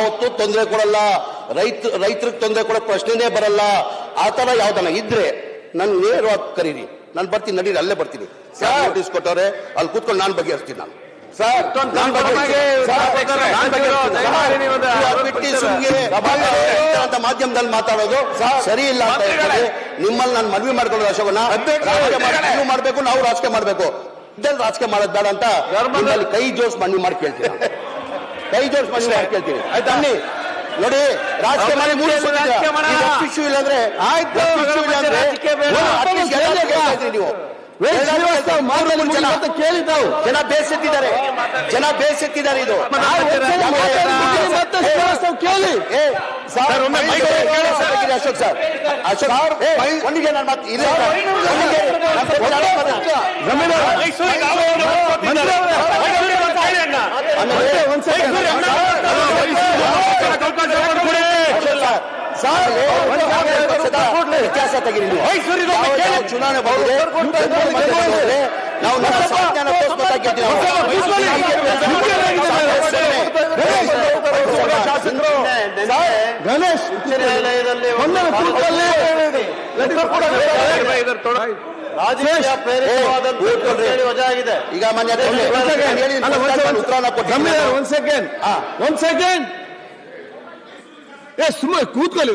ಯಾವತ್ತೂ ತೊಂದರೆ ಕೊಡಲ್ಲ, ರೈತರಿಗೆ ತೊಂದರೆ ಕೊಡೋ ಪ್ರಶ್ನೆನೇ ಬರಲ್ಲ. ಆ ತರ ಯಾವ್ದನ್ನ ಇದ್ರೆ ನನ್ ನೇರವಾಗಿ ಕರೀರಿ, ನಾನು ಬರ್ತೀನಿ, ನಡೀರಿ, ಅಲ್ಲೇ ಬರ್ತೀನಿ. ನೋಟಿಸ್ ಕೊಟ್ಟವ್ರೆ, ಅಲ್ಲಿ ಕೂತ್ಕೊಂಡು ನಾನು ಬಗೆಹರಿಸ್ತೀನಿ. ನಾನು ಅಂತ ಮಾಧ್ಯಮದಲ್ಲಿ ಮಾತಾಡೋದು ಸರಿ ಇಲ್ಲ ಅಂತ ಹೇಳ್ತಾರೆ. ನಿಮ್ಮಲ್ಲಿ ನಾನು ಮನವಿ ಮಾಡ್ಕೊಳ್ಳೋದು ಅಶೋಕನ, ನೀವು ಮಾಡ್ಬೇಕು, ನಾವು ರಾಜಕೀಯ ಮಾಡ್ಬೇಕು, ಇದ್ದಲ್ಲಿ ರಾಜಕೀಯ ಮಾಡೋದು ಬೇಡ ಅಂತ ನಿಮ್ಮಲ್ಲಿ ಕೈ ಜೋಡಿಸಿ ಮನವಿ ಮಾಡಿ ಕೇಳ್ತೀನಿ. ಕೈ ಜೋಡಿಸಿ ಮನವಿ ಮಾಡಿ ಕೇಳ್ತೀನಿ. ಆಯ್ತಾ? ನೋಡಿ, ರಾಜಕೀಯ ಮಾಡಿ ಇಶ್ಯೂ ಇಲ್ಲಾಂದ್ರೆ ನೀವು ಕೇಳಿದ್ದಾವು. ಜನ ಬೇಸತ್ತಿದ್ದಾರೆ, ಇದು ಕೇಳಿ. ಅಶೋಕ್ ಸರ್, ಒಂದಿಗೆ ನಾನು ಮತ್ತೆ ಇತಿಹಾಸ ತೆಗಿರಿ. ಚುನಾವಣೆ ಬಂದಿದೆ, ನಾವು ಗಣೇಶ್ ಈಗ ಮನೆ ಒಂದ್ ಸೆಕೆಂಡ್ ಸುಮ್ಮನೆ ಕೂತ್ಕೊಳ್ಳಿ.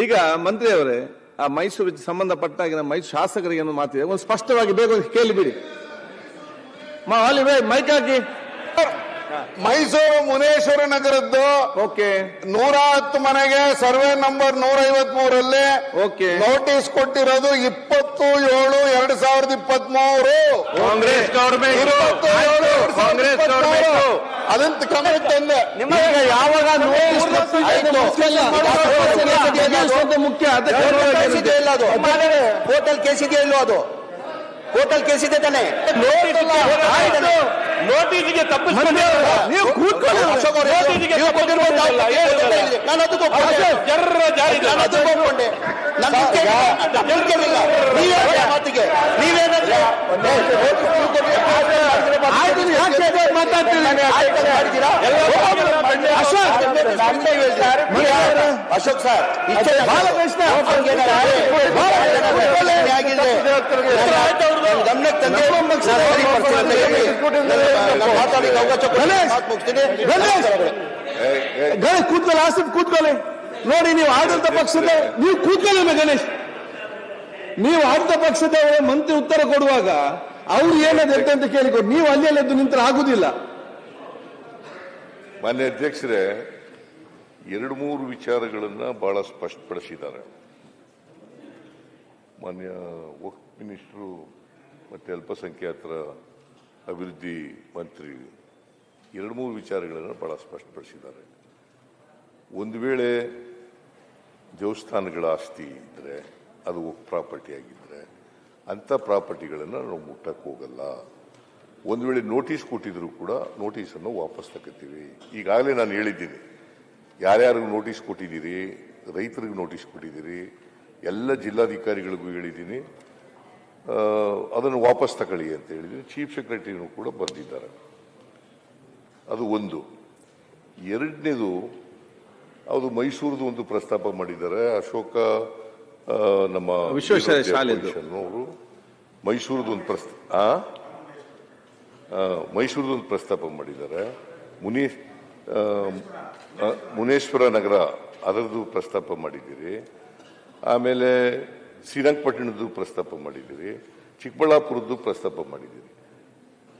ಈಗ ಮಂತ್ರಿ ಅವರೇ, ಆ ಮೈಸೂರಿಗೆ ಸಂಬಂಧಪಟ್ಟಾಗ ಮೈಸೂರು ಶಾಸಕರಿಗೆ ಏನು ಮಾತಿದೆ ಒಂದು ಸ್ಪಷ್ಟವಾಗಿ ಬೇಗ ಕೇಳಿಬಿಡಿ. ಮೈಕ್ ಹಾಕಿ. ಮೈಸೂರು ಮುನೇಶ್ವರ ನಗರದ್ದು 110 ಮನೆಗೆ ಸರ್ವೆ ನಂಬರ್ 153ರಲ್ಲಿ ನೋಟಿಸ್ ಕೊಟ್ಟಿರೋದು 27/2023. ಕಾಂಗ್ರೆಸ್ ಗವರ್ಮೆಂಟ್ ಅದಂತ ಗಮನಕ್ಕೆ ತಂದೆ. ಯಾವಾಗ ಮುಖ್ಯ ಕೋರ್ಟಲ್ ಕೇಸ್ ಇದೆಯಾ ಇಲ್ಲೋ? ಅದು ಕೋರ್ಟಲ್ ಕೇಸ್ ಇದೆ ತಾನೆ. ನೋಟಿಸ್ಗೆ ತಪ್ಪಿಸ್ಕೊಂಡು ನೀವು ಕೂತ್ಕೊಳ್ಳಿ. ನಾನು ಅದು ಒಪ್ಕೊಂಡೆ. ಮಾತಿಗೆ ನೀವೇನಾದ್ರೆ ಅಶೋಕ್ ಸರ್, ಗಮನಕ್ಕೆ ತಂದೆ ಮಾತಾಡಿ ಗಣೇಶ್ ಕೂತ್ಕೊಳ್ಳಿ, ಆಸಿಫ್ ಕೂತ್ಕೊಳ್ಳಿ. ನೋಡಿ, ನೀವು ಆಡಳಿತ ಪಕ್ಷದ ನೀವು ಕೂತ್ಕೊಳ್ಳಿ. ಗಣೇಶ್, ನೀವು ಆಡಳಿತ ಪಕ್ಷದವರೇ ಮಂತ್ರಿ ಉತ್ತರ ಕೊಡುವಾಗ ಅವ್ರು ಏನದು ಅಂತ ಕೇಳಿಕೊಟ್ಟು ನೀವು ಅಲ್ಲೆದ್ದು ನಿಂತರ ಆಗುದಿಲ್ಲ. ಮಾನ್ಯ ಅಧ್ಯಕ್ಷರೇ, 2-3 ವಿಚಾರಗಳನ್ನ ಬಹಳ ಸ್ಪಷ್ಟಪಡಿಸಿದ್ದಾರೆ ಮಾನ್ಯ ವಕ್ಫ್ ಮಿನಿಸ್ಟ್ರು ಮತ್ತೆ ಅಲ್ಪಸಂಖ್ಯಾತರ ಅಭಿವೃದ್ಧಿ ಮಂತ್ರಿ. 2-3 ವಿಚಾರಗಳನ್ನು ಬಹಳ ಸ್ಪಷ್ಟಪಡಿಸಿದ್ದಾರೆ. ಒಂದು ವೇಳೆ ದೇವಸ್ಥಾನಗಳ ಆಸ್ತಿ ಇದ್ರೆ, ಅದು ಪ್ರಾಪರ್ಟಿ ಆಗಿದ್ರೆ, ಅಂಥ ಪ್ರಾಪರ್ಟಿಗಳನ್ನು ನಾವು ಮುಟ್ಟಕ್ಕೆ ಹೋಗಲ್ಲ. ಒಂದು ವೇಳೆ ನೋಟಿಸ್ ಕೊಟ್ಟಿದ್ರು ಕೂಡ ನೋಟಿಸನ್ನು ವಾಪಸ್ ತಗೋತೀವಿ. ಈಗಾಗಲೇ ನಾನು ಹೇಳಿದ್ದೀನಿ, ಯಾರ್ಯಾರಿಗೂ ನೋಟಿಸ್ ಕೊಟ್ಟಿದ್ದೀರಿ, ರೈತರಿಗೆ ನೋಟಿಸ್ ಕೊಟ್ಟಿದ್ದೀರಿ, ಎಲ್ಲ ಜಿಲ್ಲಾಧಿಕಾರಿಗಳಿಗೂ ಹೇಳಿದ್ದೀನಿ, ಅದನ್ನು ವಾಪಸ್ ತಗೊಳ್ಳಿ ಅಂತ ಹೇಳಿದ್ದೀನಿ. ಚೀಫ್ ಸೆಕ್ರೆಟರಿನೂ ಕೂಡ ಬರೆದಿದ್ದಾರೆ. ಅದು ಒಂದು. ಎರಡನೇದು, ಅದು ಮೈಸೂರದು ಒಂದು ಪ್ರಸ್ತಾಪ ಮಾಡಿದ್ದಾರೆ. ಅಶೋಕ ನಮ್ಮ ವಿಶ್ವೇಶ್ವರಯ್ಯನವರು ಮೈಸೂರದೊಂದು ಪ್ರಸ್ತಾಪ ಮಾಡಿದ್ದಾರೆ. ಮುನೇಶ್ವರ ನಗರ ಅದರದ್ದು ಪ್ರಸ್ತಾಪ ಮಾಡಿದ್ದೀರಿ. ಆಮೇಲೆ ಶ್ರೀರಂಗಪಟ್ಟಣದ್ದು ಪ್ರಸ್ತಾಪ ಮಾಡಿದ್ದೀರಿ. ಚಿಕ್ಕಬಳ್ಳಾಪುರದ್ದು ಪ್ರಸ್ತಾಪ ಮಾಡಿದ್ದೀರಿ.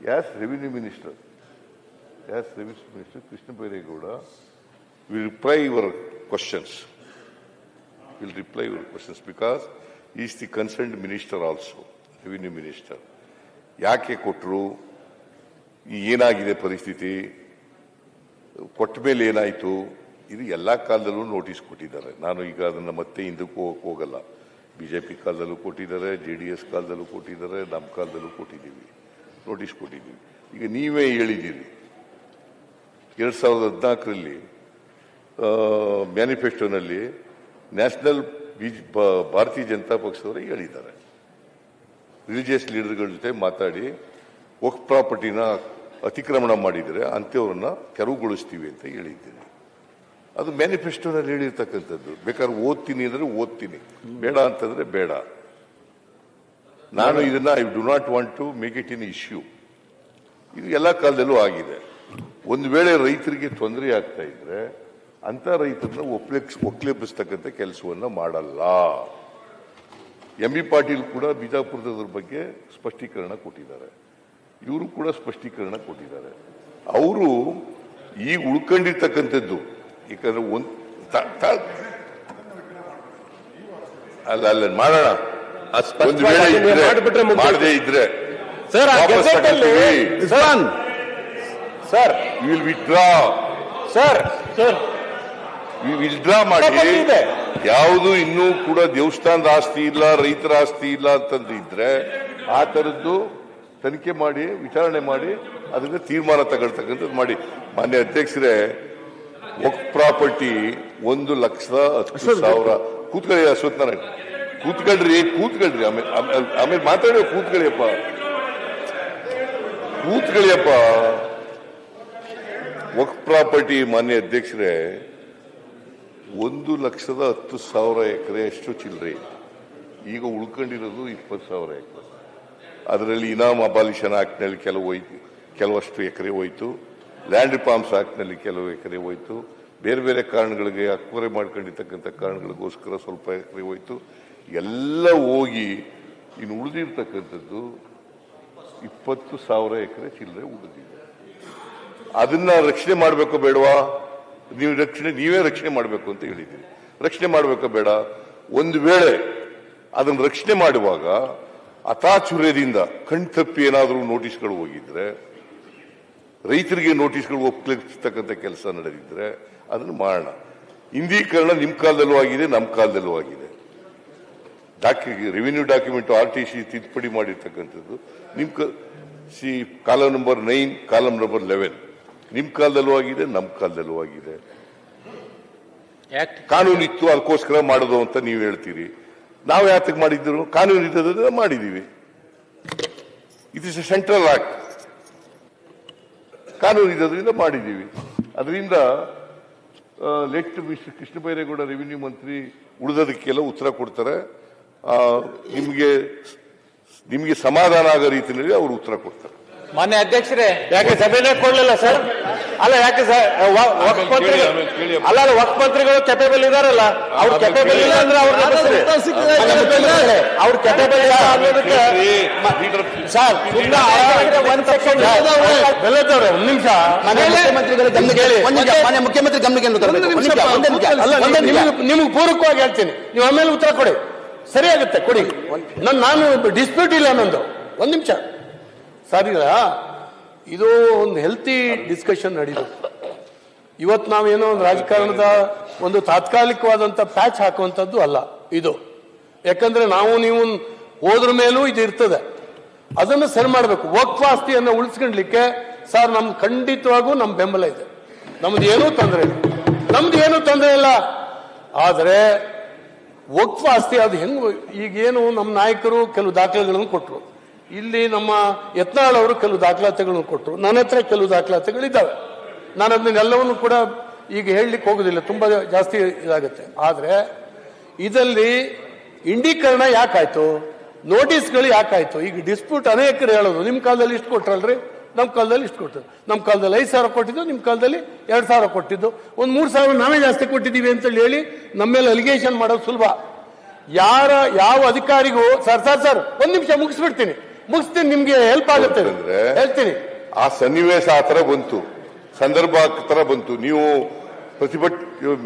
Yes revenue minister Krishna Byre Gowda will reply your questions because he is the concerned minister also, revenue minister. ಯಾಕೆ ಕೊಟ್ಟರು, ಏನಾಗಿದೆ ಪರಿಸ್ಥಿತಿ, ಕೊಟ್ಟ ಮೇಲೆ ಏನಾಯಿತು, ಇದು ಎಲ್ಲ ಕಾಲದಲ್ಲೂ ನೋಟಿಸ್ ಕೊಟ್ಟಿದ್ದಾರೆ. ನಾನು ಈಗ ಅದನ್ನು ಮತ್ತೆ ಹಿಂದಕ್ಕೂ ಹೋಗಲ್ಲ. ಬಿಜೆಪಿ ಕಾಲದಲ್ಲೂ ಕೊಟ್ಟಿದ್ದಾರೆ, JDS ಕಾಲದಲ್ಲೂ ಕೊಟ್ಟಿದ್ದಾರೆ, ನಮ್ಮ ಕಾಲದಲ್ಲೂ ಕೊಟ್ಟಿದ್ದೀವಿ, ನೋಟಿಸ್ ಕೊಟ್ಟಿದ್ದೀವಿ. ಈಗ ನೀವೇ ಹೇಳಿದ್ದೀರಿ 2014ರಲ್ಲಿ ಮ್ಯಾನಿಫೆಸ್ಟೋನಲ್ಲಿ ನ್ಯಾಷನಲ್ ಭಾರತೀಯ ಜನತಾ ಪಕ್ಷದವರೇ ಹೇಳಿದ್ದಾರೆ, ರಿಲಿಜಿಯಸ್ ಲೀಡರ್ಗಳ ಜೊತೆ ಮಾತಾಡಿ ವಕ್ಫ್ ಪ್ರಾಪರ್ಟಿನ ಅತಿಕ್ರಮಣ ಮಾಡಿದರೆ ಅಂಥವ್ರನ್ನ ತೆರವುಗೊಳಿಸ್ತೀವಿ ಅಂತ ಹೇಳಿದ್ದೀನಿ. ಅದು ಮ್ಯಾನಿಫೆಸ್ಟೋನಲ್ಲಿ ಹೇಳಿರ್ತಕ್ಕಂಥದ್ದು. ಬೇಕಾದ್ರೆ ಓದ್ತೀನಿ ಅಂದ್ರೆ ಓದ್ತೀನಿ, ಬೇಡ ಅಂತಂದ್ರೆ ಬೇಡ. ನಾನು ಇದನ್ನ I do not want to make it in issue. ಇದು ಎಲ್ಲ ಕಾಲದಲ್ಲೂ ಆಗಿದೆ. ಒಂದು ವೇಳೆ ರೈತರಿಗೆ ತೊಂದರೆ ಆಗ್ತಾ ಇದ್ರೆ ಅಂತ ರೈತರನ್ನ ಒಕ್ಲೇಪಿಸ್ತಕ್ಕಂಥ ಕೆಲಸವನ್ನ ಮಾಡಲ್ಲ. ಎಂ ಬಿ ಪಾಟೀಲ್ ಕೂಡ ಬಿಜಾಪುರದ ಬಗ್ಗೆ ಸ್ಪಷ್ಟೀಕರಣ ಕೊಟ್ಟಿದ್ದಾರೆ, ಇವರು ಕೂಡ ಸ್ಪಷ್ಟೀಕರಣ ಕೊಟ್ಟಿದ್ದಾರೆ. ಅವರು ಈಗ ಉಳ್ಕೊಂಡಿರ್ತಕ್ಕಂಥದ್ದು ಯಾಕಂದ್ರೆ ಅಲ್ಲ ಮಾಡೋಣ, ಒಂದು ವೇಳೆ ಮಾಡದೇ ಇದ್ರೆ ಸರ್ ವಿಲ್ ವಿತ್ಡ್ರಾ ವಿತ್ಡ್ರಾ ಮಾಡಿ. ಯಾವುದು ಇನ್ನೂ ಕೂಡ ದೇವಸ್ಥಾನದ ಆಸ್ತಿ ಇಲ್ಲ, ರೈತರ ಆಸ್ತಿ ಇಲ್ಲ ಅಂತಂದಿದ್ರೆ ಆ ತರದ್ದು ತನಿಖೆ ಮಾಡಿ ವಿಚಾರಣೆ ಮಾಡಿ ಅದನ್ನ ತೀರ್ಮಾನ ತಗೊಳ್ತಕ್ಕಂಥದ್ದು ಮಾಡಿ. ಮಾನ್ಯ ಅಧ್ಯಕ್ಷರೇ, ವಕ್ಫ್ ಪ್ರಾಪರ್ಟಿ 1,10,000 ಕೂತ್ಕೊಳ್ಳಿ. ಅಶ್ವತ್ಥನಾರಾಯಣ ಕೂತ್ಕೊಳ್ರಿ. ಆಮೇಲೆ ಮಾತಾಡಿ. ಕೂತ್ಕೊಳ್ಳಿಯಪ್ಪ. ವಕ್ಫ್ ಪ್ರಾಪರ್ಟಿ ಮಾನ್ಯ ಅಧ್ಯಕ್ಷರೇ 1,10,000 ಎಕರೆ ಅಷ್ಟು ಚಿಲ್ಲರೆ. ಈಗ ಉಳ್ಕೊಂಡಿರೋದು 20,000 ಎಕರೆ. ಅದರಲ್ಲಿ ಇನಾಮ್ ಅಬಾಲಿಷನ್ ಆಕ್ಟ್ನಲ್ಲಿ ಕೆಲವಷ್ಟು ಎಕರೆ ಹೋಯ್ತು, ಲ್ಯಾಂಡ್ ರಿಫಾರ್ಮ್ಸ್ ಆಕ್ಟ್ನಲ್ಲಿ ಕೆಲವು ಎಕರೆ ಹೋಯ್ತು, ಬೇರೆ ಬೇರೆ ಕಾರಣಗಳಿಗೆ ಅಕ್ವರೆ ಮಾಡ್ಕೊಂಡಿರ್ತಕ್ಕಂಥ ಕಾರಣಗಳಿಗೋಸ್ಕರ ಸ್ವಲ್ಪ ಎಕರೆ ಹೋಯ್ತು. ಎಲ್ಲ ಹೋಗಿ ಇನ್ನು ಉಳಿದಿರ್ತಕ್ಕಂಥದ್ದು 20,000 ಎಕರೆ ಚಿಲ್ಲರೆ ಉಳಿದಿದೆ. ಅದನ್ನ ರಕ್ಷಣೆ ಮಾಡಬೇಕೋ ಬೇಡವಾ? ನೀವೇ ರಕ್ಷಣೆ ಮಾಡಬೇಕು ಅಂತ ಹೇಳಿದ್ದೀರಿ. ರಕ್ಷಣೆ ಮಾಡಬೇಕೋ ಬೇಡ? ಒಂದು ವೇಳೆ ಅದನ್ನು ರಕ್ಷಣೆ ಮಾಡುವಾಗ ಅತಾಚುರ್ಯದಿಂದ ಕಣ್ತಪ್ಪಿ ಏನಾದರೂ ನೋಟಿಸ್ಗಳು ಹೋಗಿದ್ರೆ, ರೈತರಿಗೆ ನೋಟಿಸ್ಗಳು ಒಪ್ಪಿಸ್ತಕ್ಕಂಥ ಕೆಲಸ ನಡೆದಿದ್ರೆ ಅದನ್ನು ಮಾಡೋಣ. ಹಿಂದೀಕರಣ ನಿಮ್ಮ ಕಾಲದಲ್ಲೂ ಆಗಿದೆ, ನಮ್ಮ ಕಾಲದಲ್ಲೂ ಆಗಿದೆ. ರೆವಿನ್ಯೂ ಡಾಕ್ಯುಮೆಂಟ್ RTC ತಿದ್ದುಪಡಿ ಮಾಡಿರ್ತಕ್ಕಂಥದ್ದು ಕಾಲಂ ನಂಬರ್ 9, ಕಾಲಂ ನಂಬರ್ 11 ನಿಮ್ಮ ಕಾಲದಲ್ಲೂ ಆಗಿದೆ, ನಮ್ಮ ಕಾಲದಲ್ಲೂ ಆಗಿದೆ. ಕಾನೂನು ಇತ್ತು ಅದಕ್ಕೋಸ್ಕರ ಮಾಡೋದು ಅಂತ ನೀವು ಹೇಳ್ತೀರಿ. ನಾವು ಯಾತಕ್ಕೆ ಮಾಡಿದ್ರು? ಕಾನೂನು ಇದ್ದದ ಮಾಡಿದೀವಿ. It is A central act. ಕಾನೂನು ಇದ್ದದ್ರಿಂದ ಮಾಡಿದೀವಿ. ಅದರಿಂದ let mister Krishna Byregowda revenue ಮಂತ್ರಿ ಉಳಿದದಕ್ಕೆಲ್ಲ ಉತ್ತರ ಕೊಡ್ತಾರೆ. ನಿಮಗೆ ಸಮಾಧಾನ ಆಗೋ ರೀತಿಯಲ್ಲಿ ಅವರು ಉತ್ತರ ಕೊಡ್ತಾರೆ. ಮಾನ್ಯ ಅಧ್ಯಕ್ಷರೇ, ಯಾಕೆ ಸಭೆನೇ ಕೊಡ್ಲಿಲ್ಲ ಸರ್? ಅಲ್ಲ ಯಾಕೆ ವಕ್ಫ್ ಮಂತ್ರಿಗಳು ಕೆಪೇಬಲ್ ಇದಾರಲ್ಲ, ಅವ್ರು ಕೆಪೇಬಲ್ ಇಲ್ಲ ಅಂದ್ರೆ ಅವ್ರ ಕೆಪೇಬಲ್ ಇಲ್ಲ ಅನ್ನೋದಕ್ಕೆ ಸರ್ ಒಂದ್ ನಿಮಿಷ ಮಾನ್ಯ ಮುಖ್ಯಮಂತ್ರಿ ಗಮನಕ್ಕೆ ನಿಮ್ಗೆ ಪೂರಕವಾಗಿ ಹೇಳ್ತೀನಿ, ನೀವು ಆಮೇಲೆ ಉತ್ತರ ಕೊಡಿ. ಸರಿ ಆಗುತ್ತೆ, ಕೊಡಿ. ನಾನು ಡಿಸ್ಪ್ಯೂಟ್ ಇಲ್ಲ ನಂದು. ಒಂದ್ ನಿಮಿಷ ಸರ್, ಈಗ ಇದು ಒಂದು ಹೆಲ್ತಿ ಡಿಸ್ಕಷನ್ ನಡೀಬೇಕು. ಇವತ್ತು ನಾವೇನೋ ಒಂದು ರಾಜಕಾರಣದ ಒಂದು ತಾತ್ಕಾಲಿಕವಾದಂಥ ಪ್ಯಾಚ್ ಹಾಕುವಂಥದ್ದು ಅಲ್ಲ ಇದು. ಯಾಕಂದ್ರೆ ನೀವು ಹೋದ್ರ ಮೇಲೂ ಇದು ಇರ್ತದೆ, ಅದನ್ನು ಸರಿ ಮಾಡಬೇಕು. ವಕ್ಫ್ ಆಸ್ತಿಯನ್ನು ಉಳಿಸ್ಕೊಂಡ್ಲಿಕ್ಕೆ ಸರ್ ನಮ್ದು ಖಂಡಿತವಾಗೂ ನಮ್ಮ ಬೆಂಬಲ ಇದೆ. ನಮ್ದು ಏನೂ ತೊಂದರೆ ಇಲ್ಲ. ಆದರೆ ವಕ್ಫ್ ಆಸ್ತಿ ಅದು ಹೆಂಗ್, ಈಗೇನು ನಮ್ಮ ನಾಯಕರು ಕೆಲವು ದಾಖಲೆಗಳನ್ನು ಕೊಟ್ಟರು, ಇಲ್ಲಿ ನಮ್ಮ ಯತ್ನಾಳ್ ಅವರು ಕೆಲವು ದಾಖಲಾತಿಗಳನ್ನು ಕೊಟ್ಟರು, ನನ್ನ ಹತ್ರ ಕೆಲವು ದಾಖಲಾತಿಗಳಿದ್ದಾವೆ. ನಾನು ಅದನ್ನೆಲ್ಲವನ್ನು ಕೂಡ ಈಗ ಹೇಳಲಿಕ್ಕೆ ಹೋಗೋದಿಲ್ಲ, ತುಂಬಾ ಜಾಸ್ತಿ ಇದಾಗುತ್ತೆ. ಆದರೆ ಇದರಲ್ಲಿ ಇಂಡೀಕರಣ ಯಾಕಾಯ್ತು, ನೋಟಿಸ್ಗಳು ಯಾಕಾಯ್ತು? ಈಗ ಡಿಸ್ಪ್ಯೂಟ್ ಅನೇಕರು ಹೇಳೋದು, ನಿಮ್ಮ ಕಾಲದಲ್ಲಿ ಇಷ್ಟು ಕೊಟ್ರಲ್ರಿ, ನಮ್ಮ ಕಾಲದಲ್ಲಿ ಇಷ್ಟು ಕೊಟ್ಟರು, ನಮ್ಮ ಕಾಲದಲ್ಲಿ 5,000 ಕೊಟ್ಟಿದ್ದು, ನಿಮ್ಮ ಕಾಲದಲ್ಲಿ 2,000 ಕೊಟ್ಟಿದ್ದು, ಒಂದು 3,000 ನಾವೇ ಜಾಸ್ತಿ ಕೊಟ್ಟಿದ್ದೀವಿ ಅಂತೇಳಿ ಹೇಳಿ ನಮ್ಮ ಮೇಲೆ ಅಲಿಗೇಷನ್ ಮಾಡೋದು ಸುಲಭ. ಯಾವ ಅಧಿಕಾರಿಗೂ ಸರ್ ಒಂದ್ ನಿಮಿಷ ಮುಗಿಸ್ತೀನಿ, ನಿಮ್ಗೆ ಹೆಲ್ಪ್ ಆಗುತ್ತೆ ಹೇಳ್ತೀನಿ. ಆ ಸನ್ನಿವೇಶ ಆ ತರ ಬಂತು, ಸಂದರ್ಭ ತರ ಬಂತು. ನೀವು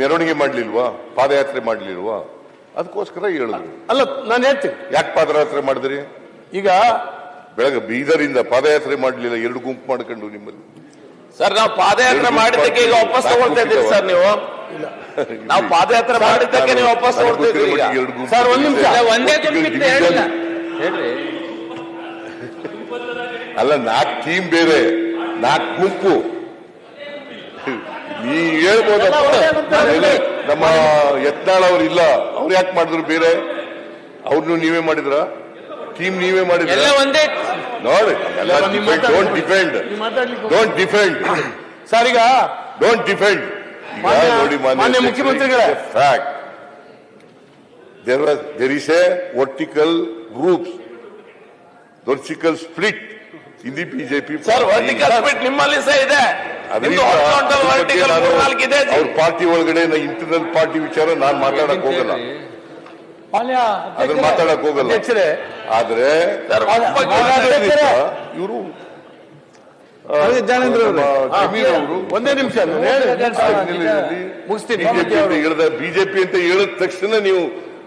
ಮೆರವಣಿಗೆ ಮಾಡ್ಲಿಲ್ವಾ, ಪಾದಯಾತ್ರೆ ಮಾಡ್ಲಿಲ್ವಾ? ಅದಕ್ಕೋಸ್ಕರ ಹೇಳಿದ್ರು. ಅಲ್ಲ, ನಾನು ಹೇಳ್ತೀನಿ ಯಾಕೆ ಪಾದಯಾತ್ರೆ ಮಾಡಿದ್ರಿ? ಈಗ ಬೆಳಗ್ಗೆ ಬೀದರಿಂದ ಪಾದಯಾತ್ರೆ ಮಾಡ್ಲಿಲ್ಲ, 2 ಗುಂಪು ಮಾಡ್ಕೊಂಡು ನಿಮ್ಮಲ್ಲಿ. ಸರ್ ನಾವು ಪಾದಯಾತ್ರೆ ಮಾಡಿದ್ದಕ್ಕೆ ಈಗ ವಾಪಸ್ ತಗೊಳ್ತಾ ಇದ್ದೀರಿ ಸರ್ ನೀವು. ನಾವು ಪಾದಯಾತ್ರೆ ಮಾಡಿದ್ದಕ್ಕೆ ನೀವು ವಾಪಸ್ ತಗೊಳ್ತಾ ಇದ್ದೀರಿ ಸರ್. ಒಂದ್ ನಿಮಿಷ, ಒಂದೇ ಗುಂಪಿತ್ತು ಹೇಳಿಲ್ಲ ಹೇಳ್ರಿ. ಅಲ್ಲ, 4 ಟೀಮ್ ಬೇರೆ, 4 ಗುಂಪು. ನೀ ಹೇಳ್ಬೋದಪ್ಪ, ನಮ್ಮ ಯತ್ನಾಳ್ ಅವ್ರು ಇಲ್ಲ, ಅವ್ರು ಯಾಕೆ ಮಾಡಿದ್ರು ಬೇರೆ? ಅವ್ರನ್ನು ನೀವೇ ಮಾಡಿದ್ರ? ಟೀಮ್ ನೀವೇ ಮಾಡಿದ್ರ? ನೋಡಿ, ಡೋಂಟ್ ಡಿಫೆಂಡ್ ಸರ್. ಈಗ ಡೋಂಟ್ ಡಿಫೆಂಡ್. ನೋಡಿ ಮಾನ್ಯ ಮುಖ್ಯಮಂತ್ರಿಗಳೇ, fact there is a vertical groups, vertical split in the BJP. Sir vertical spit ನಿಮ್ಮಲ್ಲಿ ಸಹ ಇದೆ. ನಿಮ್ದು horizontal, vertical 3-4 ಇದೆ. ಅವ್ರ ಪಾರ್ಟಿ ಒಳಗಡೆ ಇಂಟರ್ನಲ್ ಪಾರ್ಟಿ ವಿಚಾರ ನಾನು ಮಾತಾಡಕ್ ಹೋಗಲ್ಲ, ಅದನ್ನ ಮಾತಾಡಕ್ ಹೋಗಲ್ಲ. ಆದ್ರೆ ಇವರು ಒಂದೇ ನಿಮಿಷ ಮುಗಿಸ್ತೀನಿ. ಬಿಜೆಪಿ ಅಂತ ಹೇಳಿದ ತಕ್ಷಣ ನೀವು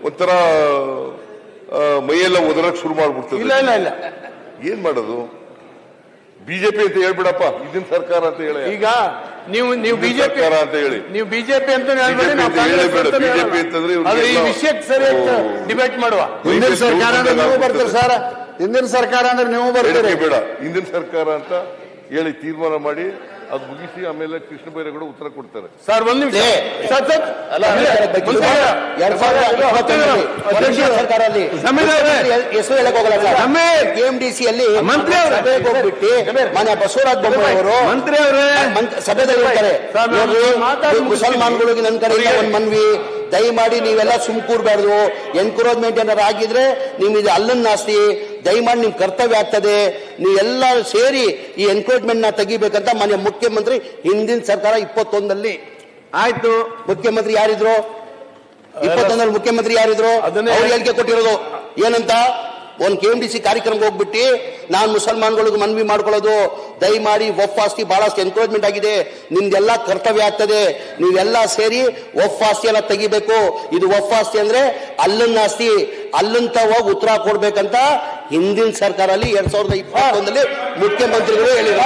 ಒಂಥರ ಮೈಯೆಲ್ಲ ಒದರಕ್ ಶುರು ಮಾಡ್ಬಿಡ್ತದೆ. ಇಲ್ಲ ಇಲ್ಲ ಇಲ್ಲ, ಏನ್ ಮಾಡೋದು? ಬಿಜೆಪಿ ಅಂತ ಹೇಳ್ಬಿಡಪ್ಪ, ಇದನ್ನ ಸರ್ಕಾರ ಅಂತ ಹೇಳಿ. ಈಗ ನೀವು ಬಿಜೆಪಿ ಅಂತ ಹೇಳಿ, ನೀವು ಬಿಜೆಪಿ ಅಂತ ಬಿಜೆಪಿ ಅಂತಂದ್ರೆ ಈ ವಿಷಯಕ್ಕೆ ಸರಿ ಡಿಬೇಟ್ ಮಾಡುವ. ಹಿಂದಿನ ಸರ್ಕಾರ ಅಂದ್ರೆ ನೀವು ಬರ್ತೀರಿ ಸರ್, ಹಿಂದಿನ ಸರ್ಕಾರ ಅಂದ್ರೆ ನೀವು ಬರ್ತೀರಿ. ಬೇಡ, ಹಿಂದಿನ ಸರ್ಕಾರ ಅಂತ ಹೇಳಿ ತೀರ್ಮಾನ ಮಾಡಿ ಅದು ಮುಗಿಸಿ ಆಮೇಲೆ ಕೃಷ್ಣ ಬೈರೇಗೌಡ ಉತ್ತರ ಕೊಡ್ತಾರೆ. ಸರ್ ಒಂದ್ ನಿಮಿಷ ಸರ್ಕಾರದಲ್ಲಿ ಹೆಸರು ಹೇಳಕ್ ಹೋಗಲ್ಲ ಸರ್. KMDC ಅಲ್ಲಿ ಸಭೆಗೆ ಹೋಗ್ಬಿಟ್ಟು ಮನೆ ಬಸವರಾಜ ಬೊಮ್ಮಾಯಿ ಅವರು ಮಂತ್ರಿ ಅವರೇ ಸಭೆದಲ್ಲಿ ಹೇಳ್ತಾರೆ, ನೋಡ್ರಿ ಮುಸಲ್ಮಾನ್ಗಳಿಗೆ ನನ್ನ ಕಡೆಯಿಂದ ಒಂದ್ ಮನ್ವಿ, ದಯಮಾಡಿ ನೀವೆಲ್ಲ ಸುಮ್ಕೂರ್ಬಾರ್ದು, ಎನ್ಕ್ರೋಚ್ಮೆಂಟ್ ಏನಾರು ಆಗಿದ್ರೆ ನಿಮ್ ಇದು ಅಲ್ಲನ್ನ ಆಸ್ತಿ, ದಯಮಾಡಿ ನಿಮ್ ಕರ್ತವ್ಯ ಆಗ್ತದೆ, ನೀವೆಲ್ಲ ಸೇರಿ ಈ ಎನ್ಕ್ರೋಚ್ಮೆಂಟ್ ನ ತೆಗಿಬೇಕಂತ ಮಾನ್ಯ ಮುಖ್ಯಮಂತ್ರಿ ಹಿಂದಿನ ಸರ್ಕಾರ 21 ಆಯ್ತು. ಮುಖ್ಯಮಂತ್ರಿ ಯಾರಿದ್ರು? 21 ಮುಖ್ಯಮಂತ್ರಿ ಯಾರಿದ್ರು? ಅವ್ರು ಹೇಳಿಕೆ ಕೊಟ್ಟಿರೋದು ಏನಂತ, ಒಂದು KMDC ಕಾರ್ಯಕ್ರಮಕ್ಕೆ ಹೋಗ್ಬಿಟ್ಟು ನಾನು ಮುಸಲ್ಮಾನ್ಗಳಿಗೆ ಮನವಿ ಮಾಡ್ಕೊಳ್ಳೋದು, ದಯಮಾಡಿ ವಫ್ ಆಸ್ತಿ ಬಹಳಷ್ಟು ಎನ್ಕ್ರೋಚ್ಮೆಂಟ್ ಆಗಿದೆ, ನಿಮ್ದೆಲ್ಲ ಕರ್ತವ್ಯ ಆಗ್ತದೆ, ನೀವೆಲ್ಲ ಸೇರಿ ವಫ್ ಆಸ್ತಿ ಎಲ್ಲ ತೆಗಿಬೇಕು, ಇದು ವಫ್ ಆಸ್ತಿ ಅಂದ್ರೆ ಅಲ್ಲನ್ನ ಆಸ್ತಿ, ಅಲ್ಲಂತ ಹೋಗಿ ಉತ್ತರ ಕೊಡ್ಬೇಕಂತ ಹಿಂದಿನ ಸರ್ಕಾರದಲ್ಲಿ 2021 ಮುಖ್ಯಮಂತ್ರಿಗಳು ಹೇಳಿದ್ರು.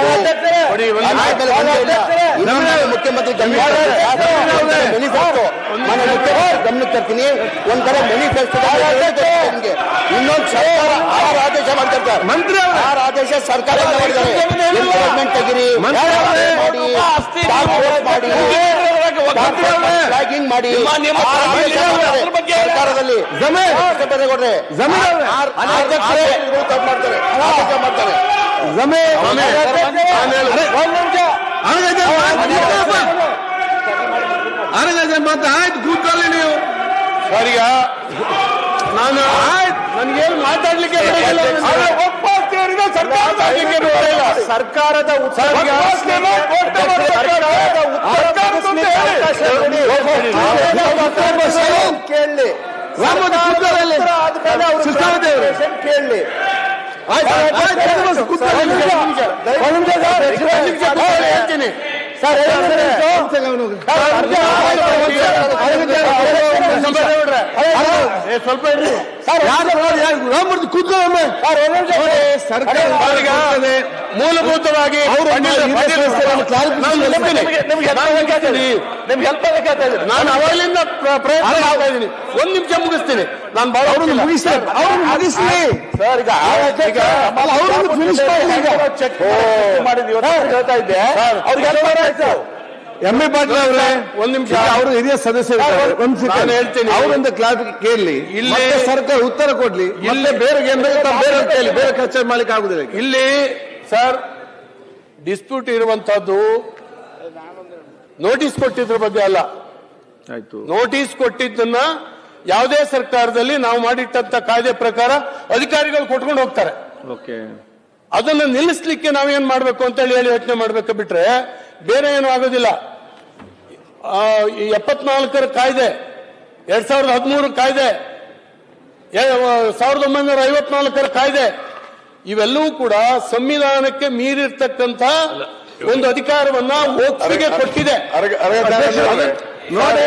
ಮುಖ್ಯಮಂತ್ರಿ ಗಮನಕ್ಕೆ ತರ್ತೀನಿ, ಒಂದ್ ಕಡೆ ಮ್ಯಾನಿಫೆಸ್ಟೋ ಇನ್ನೊಂದು ಸರ್ಕಾರ 6 ಆದೇಶ ಮಾಡ್ತಾರೆ. ಮಂತ್ರಿ 6 ಆದೇಶ ಸರ್ಕಾರ ಮಾಡಿದ್ದಾರೆ, ಎನ್ಕ್ರೋಚ್ಮೆಂಟ್ ತೆಗಿರಿ, ಟ್ರ್ಯಾಕಿಂಗ್ ಮಾಡಿ ಸರ್ಕಾರದಲ್ಲಿ ಮತ್ತೆ ಆಯ್ತು, ಕೂತ್ಕೊಳ್ಳಿ ನೀವು. ಸರಿಗ ನಾನು ನನ್ಗೇನು ಮಾತಾಡ್ಲಿಕ್ಕೆ ಸರ್ಕಾರದ ಕೇಳಿ ಕೇಳಿ ಹೇಳ್ತೀನಿ ಸ್ವಲ್ಪ ಮೂಲಭೂತವಾಗಿ ನಾನು ಅವಾಗಲಿಂದ ಪ್ರಯತ್ನ ಮಾಡ್ತಾ ಇದ್ದೀನಿ. 1 ನಿಮಿಷ ಮುಗಿಸ್ತೀನಿ ನಾನು. ಬಹಳ ಹೇಳ್ತಾ ಇದ್ದೆ ಅವ್ರಿಗೆ. ಎಂ.ಎ. ಪಾಟೀಲ್ ಅವರೇ 1 ನಿಮಿಷ, ಅವರು ಹಿರಿಯ ಸದಸ್ಯರು, ನಾನು ಹೇಳ್ತೀನಿ, ಅವರೊಂದು ಕ್ಲಾಸ್ ಕೇಳಲಿ, ಇಲ್ಲಿ ಸರ್ಕಾರ ಉತ್ತರ ಕೊಡ್ಲಿ, ಇಲ್ಲೇ ಬೇರೆ ಬೇರೆ ಕಚೇರಿ ಮಾಡ್ಲಿಕ್ಕೆ ಆಗುದಿಲ್ಲ. ಇಲ್ಲಿ ಸರ್ ಡಿಸ್ಪ್ಯೂಟ್ ಇರುವಂತಹದ್ದು ನೋಟಿಸ್ ಕೊಟ್ಟಿದ್ರ ಬಗ್ಗೆ ಅಲ್ಲ. ಆಯ್ತು, ನೋಟಿಸ್ ಕೊಟ್ಟಿದ್ದನ್ನ ಯಾವುದೇ ಸರ್ಕಾರದಲ್ಲಿ ನಾವು ಮಾಡಿಟ್ಟಂತ ಕಾಯ್ದೆ ಪ್ರಕಾರ ಅಧಿಕಾರಿಗಳು ಕೊಟ್ಕೊಂಡು ಹೋಗ್ತಾರೆ. ಓಕೆ, ಅದನ್ನ ನಿಲ್ಲಿಸಲಿಕ್ಕೆ ನಾವೇನ್ ಮಾಡ್ಬೇಕು ಅಂತ ಹೇಳಿ ಯೋಚನೆ ಮಾಡ್ಬೇಕು, ಬಿಟ್ರೆ ಬೇರೆ ಏನು ಆಗೋದಿಲ್ಲ. 74 ಕಾಯ್ದೆ, 2013 ಕಾಯ್ದೆ, 1954 ಕಾಯ್ದೆ, ಇವೆಲ್ಲವೂ ಕೂಡ ಸಂವಿಧಾನಕ್ಕೆ ಮೀರಿರ್ತಕ್ಕಂಥ ಒಂದು ಅಧಿಕಾರವನ್ನ ಒಪ್ಪಿಗೆ ಕೊಟ್ಟಿದೆ. ನೋಡಿ,